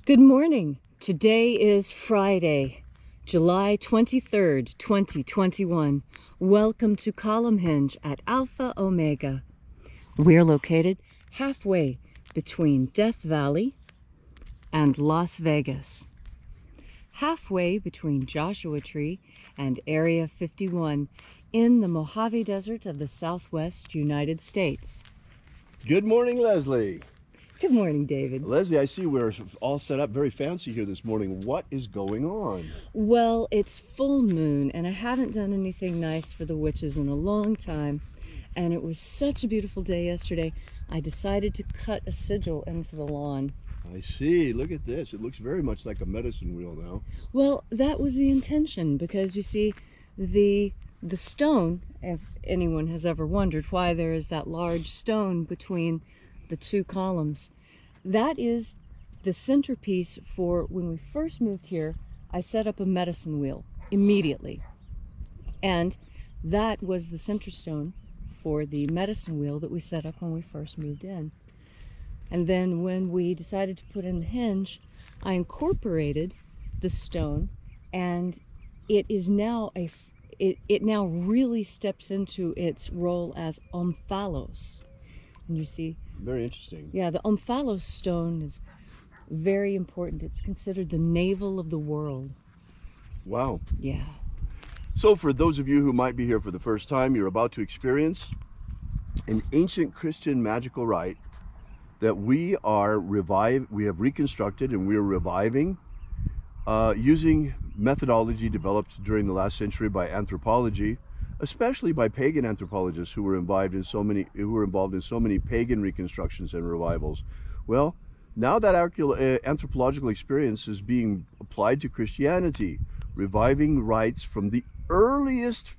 Good morning. Today is Friday, July 23rd, 2021. Welcome to Column Hinge at Alpha Omega. We're located halfway between Death Valley and Las Vegas. Halfway between Joshua Tree and Area 51 in the Mojave Desert of the Southwest United States. Good morning, Leslie. Good morning, David. Leslie, I see we're all set up very fancy here this morning. What is going on? Well, it's full moon, and I haven't done anything nice for the witches in a long time. And it was such a beautiful day yesterday, I decided to cut a sigil into the lawn. I see. Look at this. It looks very much like a medicine wheel now. Well, that was the intention, because you see, the stone, if anyone has ever wondered why there is that large stone between the two columns, that is the centerpiece for when we first moved here. I set up a medicine wheel immediately, and that was the center stone for the medicine wheel that we set up when we first moved in. And then when we decided to put in the hinge, I incorporated the stone, and it is now it now really steps into its role as omphalos. And you see, very interesting. Yeah, the omphalos stone is very important. It's considered the navel of the world. Wow. Yeah. So for those of you who might be here for the first time, you're about to experience an ancient Christian magical rite that we have reconstructed, and we are reviving using methodology developed during the last century by anthropology, especially by pagan anthropologists who were involved in so many pagan reconstructions and revivals. Well, now that anthropological experience is being applied to Christianity, reviving rites from the earliest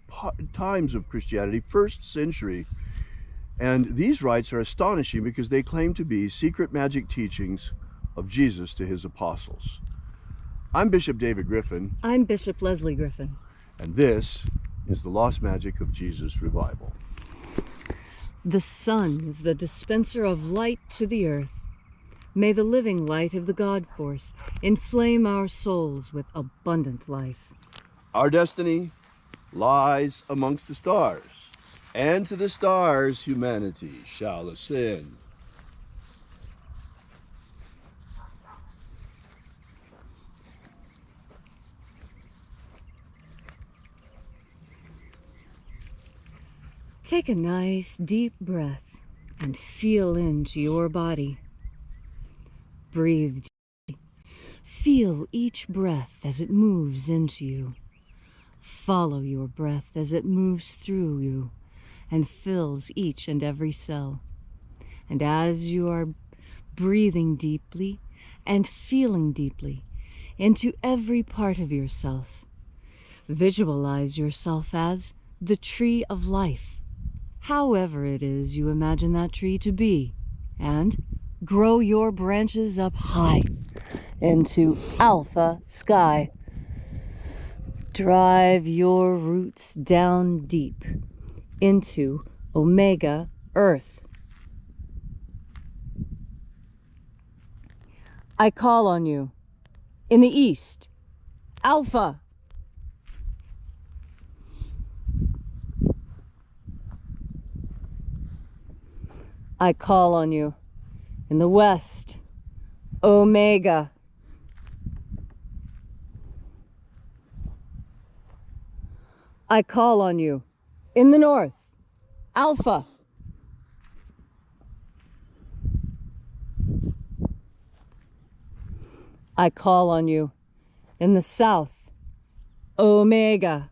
times of Christianity, 1st century. And these rites are astonishing because they claim to be secret magic teachings of Jesus to his apostles. I'm Bishop David Griffin. I'm Bishop Leslie Griffin. And this is the Lost Magic of Jesus Revival. The sun is the dispenser of light to the earth. May the living light of the God force inflame our souls with abundant life. Our destiny lies amongst the stars, and to the stars humanity shall ascend. Take a nice deep breath and feel into your body. Breathe deeply. Feel each breath as it moves into you. Follow your breath as it moves through you and fills each and every cell. And as you are breathing deeply and feeling deeply into every part of yourself, visualize yourself as the tree of life, however it is you imagine that tree to be, and grow your branches up high into alpha sky. Drive your roots down deep into omega earth. I call on you in the east, alpha. I call on you in the west, omega. I call on you in the north, alpha. I call on you in the south, omega.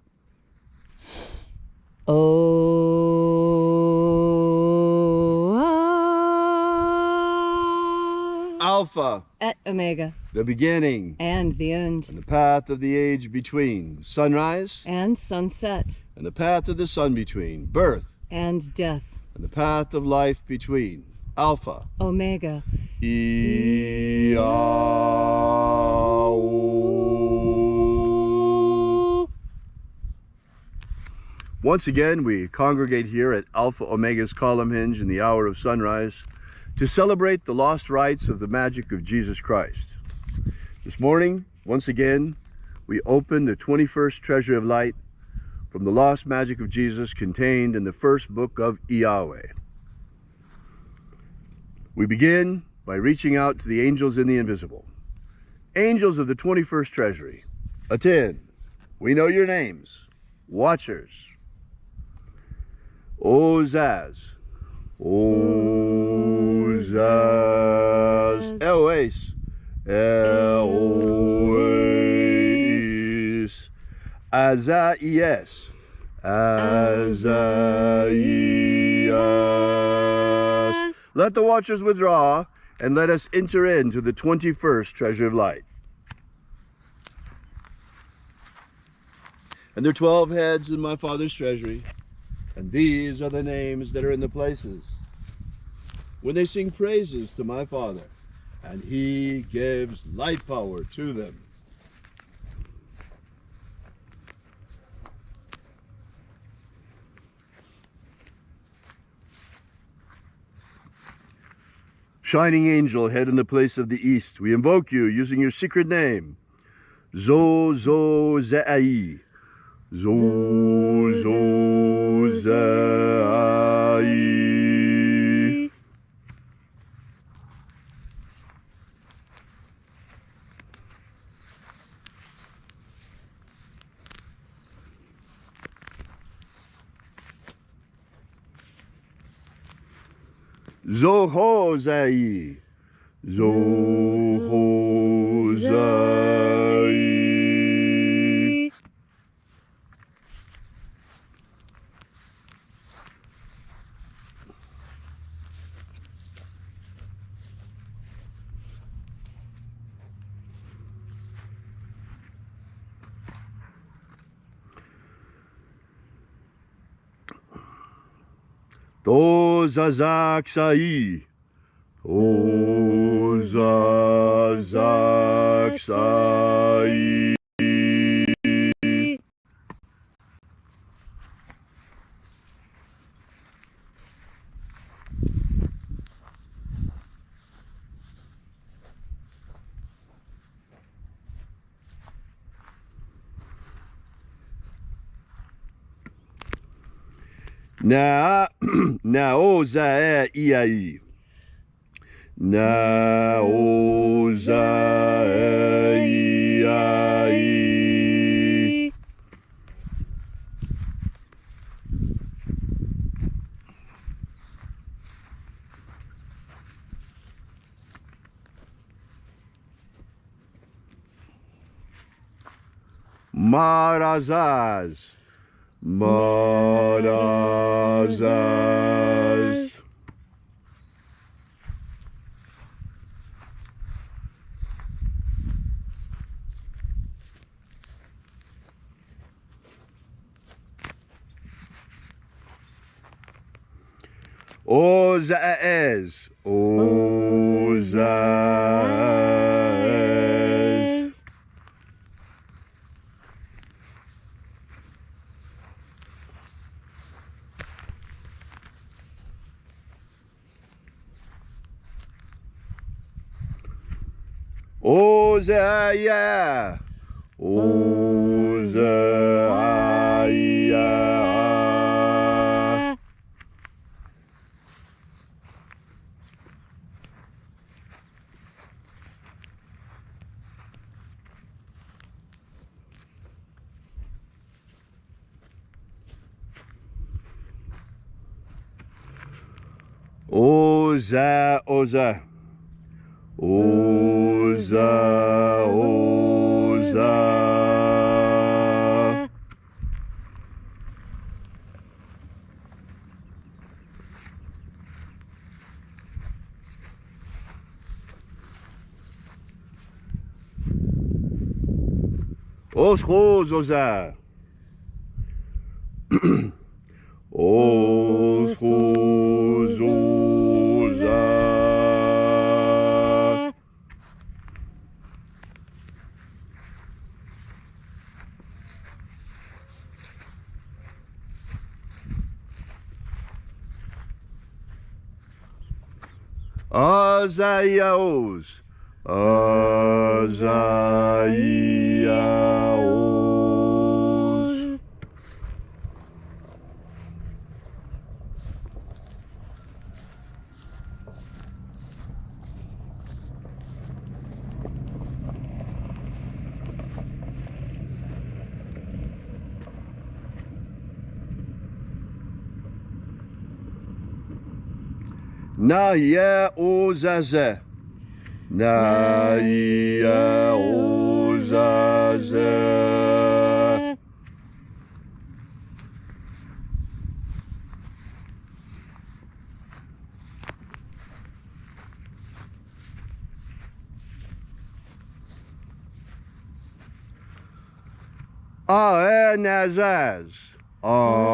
Alpha. At omega. The beginning. And the end. And the path of the age between. Sunrise. And sunset. And the path of the sun between. Birth. And death. And the path of life between. Alpha. Omega. Once again, we congregate here at Alpha Omega's column hinge in the hour of sunrise to celebrate the lost rites of the magic of Jesus Christ. This morning, once again, we open the 21st treasure of light from the lost magic of Jesus contained in the first book of Yahweh. We begin by reaching out to the angels in the invisible. Angels of the 21st treasury, attend. We know your names. Watchers. Ozaz. Ozaz. Eloes. Eloes. Azaias. Azaias. Let the watchers withdraw, and let us enter into the 21st treasure of light. And there are 12 heads in my Father's treasury, and these are the names that are in the places. When they sing praises to my Father, and he gives light power to them. Shining angel, head in the place of the east, we invoke you using your secret name. Zo-zo-zai. Zo-zo-zai. Zoho-zai. Zoho-zai. To-za-zak-sai. To-za-zak-sai. Na-o-za-e-i-ai. Na-o-za-e-i-ai. Marazaz. Marazaz. Ozaez. Ozaez. Ozaya. Ozaya. Oza, Oza. Oza, Oza. Oschos, Oza. Oschos, Oza. Azayaos, Azaiaos. Naya Ozaze. Naya Ozaze. Aenazaz. Aenazaz.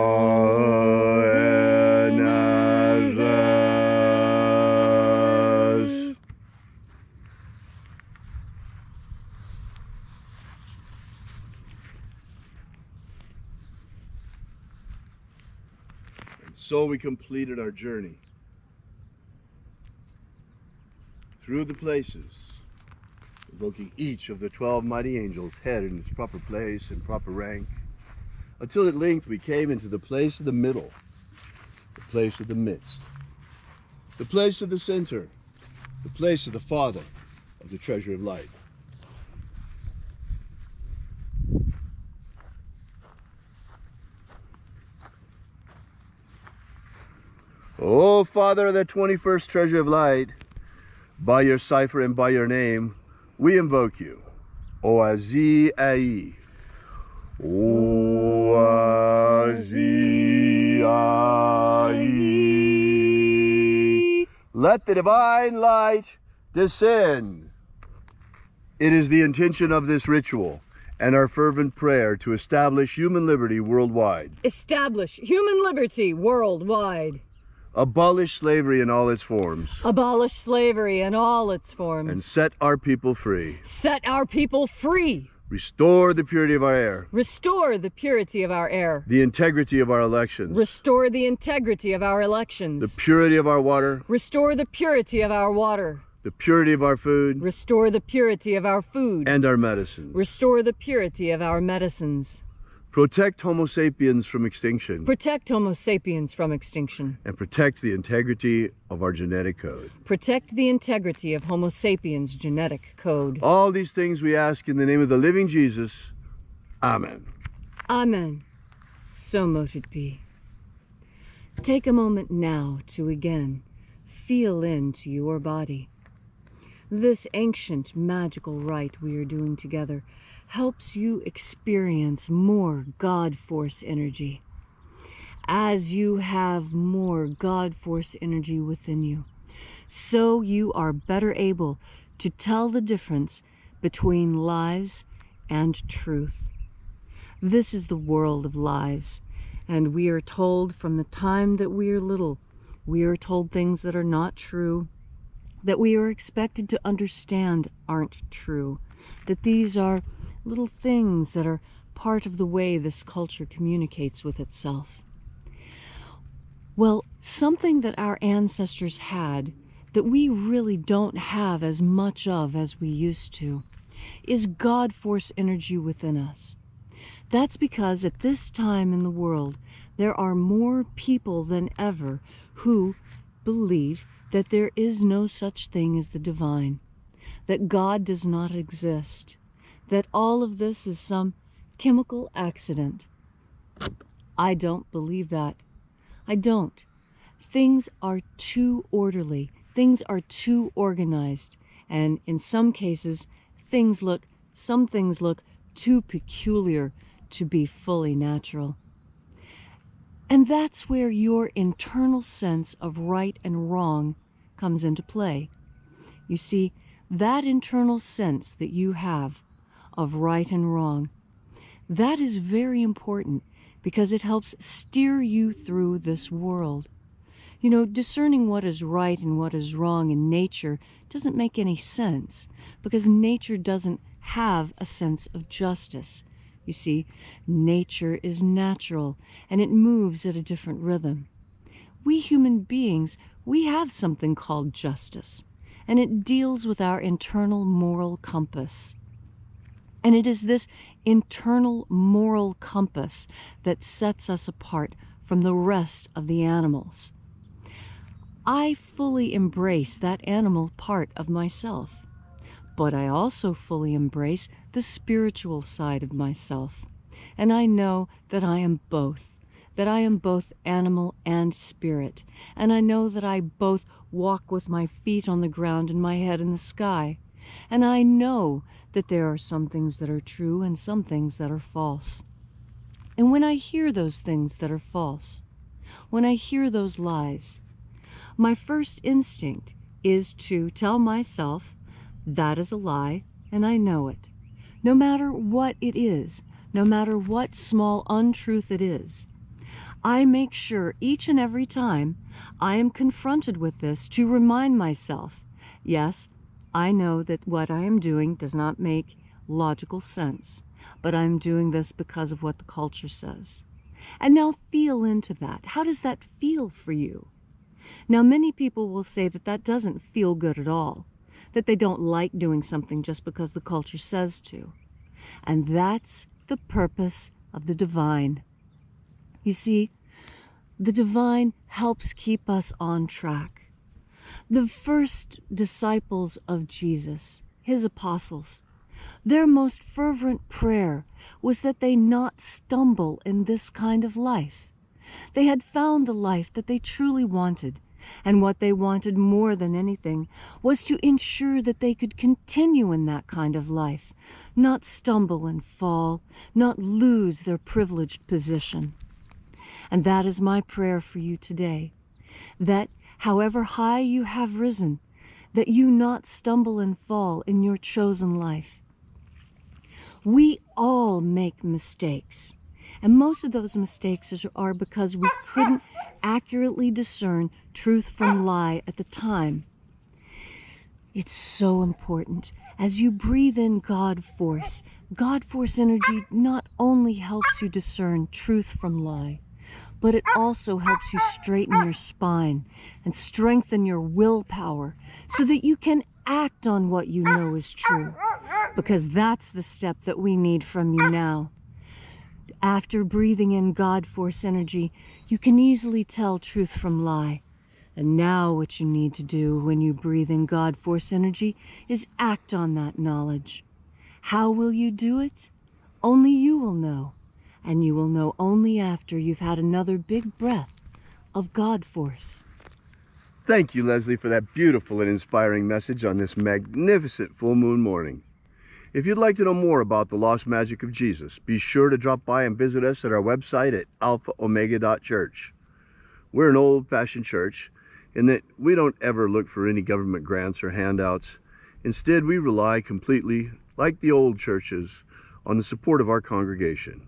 And so we completed our journey through the places, invoking each of the 12 mighty angels, head in its proper place and proper rank, until at length we came into the place of the middle, the place of the midst, the place of the center, the place of the Father of the treasure of light. O Father of the 21st treasure of light, by your cipher and by your name, we invoke you. Oazi Ai. Oazi Ai. Let the divine light descend. It is the intention of this ritual and our fervent prayer to establish human liberty worldwide. Establish human liberty worldwide. Abolish slavery in all its forms. Abolish slavery in all its forms. And set our people free. Set our people free. Restore the purity of our air. Restore the purity of our air. The integrity of our elections. Restore the integrity of our elections. The purity of our water. Restore the purity of our water. The purity of our food. Restore the purity of our food. And our medicines. Restore the purity of our medicines. Protect Homo sapiens from extinction. Protect Homo sapiens from extinction. And protect the integrity of our genetic code. Protect the integrity of Homo sapiens' genetic code. All these things we ask in the name of the living Jesus. Amen. Amen. So mote it be. Take a moment now to again feel into your body. This ancient magical rite we are doing together helps you experience more God Force energy. As you have more God Force energy within you, so you are better able to tell the difference between lies and truth. This is the world of lies, and we are told from the time that we are little, we are told things that are not true, that we are expected to understand aren't true, that these are little things that are part of the way this culture communicates with itself. Well, something that our ancestors had that we really don't have as much of as we used to is God Force energy within us. That's because at this time in the world, there are more people than ever who believe that there is no such thing as the divine, that God does not exist, that all of this is some chemical accident. I don't believe that. I don't. Things are too orderly. Things are too organized. And in some cases, some things look too peculiar to be fully natural. And that's where your internal sense of right and wrong comes into play. You see, that internal sense that you have of right and wrong, that is very important because it helps steer you through this world. You know, discerning what is right and what is wrong in nature doesn't make any sense because nature doesn't have a sense of justice. You see, nature is natural and it moves at a different rhythm. We human beings, we have something called justice. and it deals with our internal moral compass. And it is this internal moral compass that sets us apart from the rest of the animals. I fully embrace that animal part of myself, but I also fully embrace the spiritual side of myself. And I know that I am both, animal and spirit. And I know that I both walk with my feet on the ground and my head in the sky. And I know that there are some things that are true and some things that are false. And when I hear those things that are false, when I hear those lies, my first instinct is to tell myself that is a lie and I know it. No matter what it is, no matter what small untruth it is, I make sure each and every time I am confronted with this to remind myself, yes, I know that what I am doing does not make logical sense, but I'm doing this because of what the culture says. And now feel into that. How does that feel for you? Now, many people will say that that doesn't feel good at all, that they don't like doing something just because the culture says to. And that's the purpose of the divine. You see, the divine helps keep us on track. The first disciples of Jesus, his apostles, their most fervent prayer was that they not stumble in this kind of life. They had found the life that they truly wanted, and what they wanted more than anything was to ensure that they could continue in that kind of life, not stumble and fall, not lose their privileged position. And that is my prayer for you today, that however high you have risen, that you not stumble and fall in your chosen life. We all make mistakes, and most of those mistakes are because we couldn't accurately discern truth from lie at the time. It's so important. As you breathe in God force energy not only helps you discern truth from lie, but it also helps you straighten your spine and strengthen your willpower so that you can act on what you know is true, because that's the step that we need from you now. After breathing in God force energy, you can easily tell truth from lie. And now what you need to do when you breathe in God force energy is act on that knowledge. How will you do it? Only you will know. And you will know only after you've had another big breath of God force. Thank you, Leslie, for that beautiful and inspiring message on this magnificent full moon morning. If you'd like to know more about the lost magic of Jesus, be sure to drop by and visit us at our website at alphaomega.church. We're an old-fashioned church in that we don't ever look for any government grants or handouts. Instead, we rely completely, like the old churches, on the support of our congregation.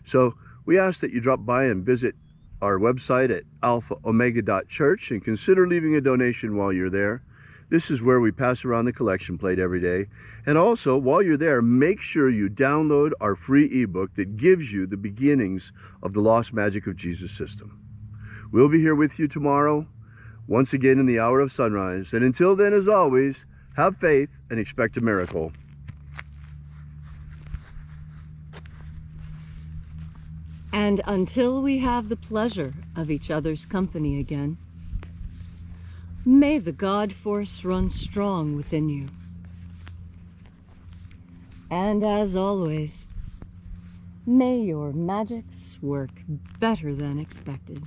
So we ask that you drop by and visit our website at alphaomega.church and consider leaving a donation while you're there. This is where we pass around the collection plate every day. And also, while you're there, make sure you download our free ebook that gives you the beginnings of the Lost Magic of Jesus system. We'll be here with you tomorrow, once again in the hour of sunrise. And until then, as always, have faith and expect a miracle. And until we have the pleasure of each other's company again, may the God force run strong within you. And as always, may your magics work better than expected.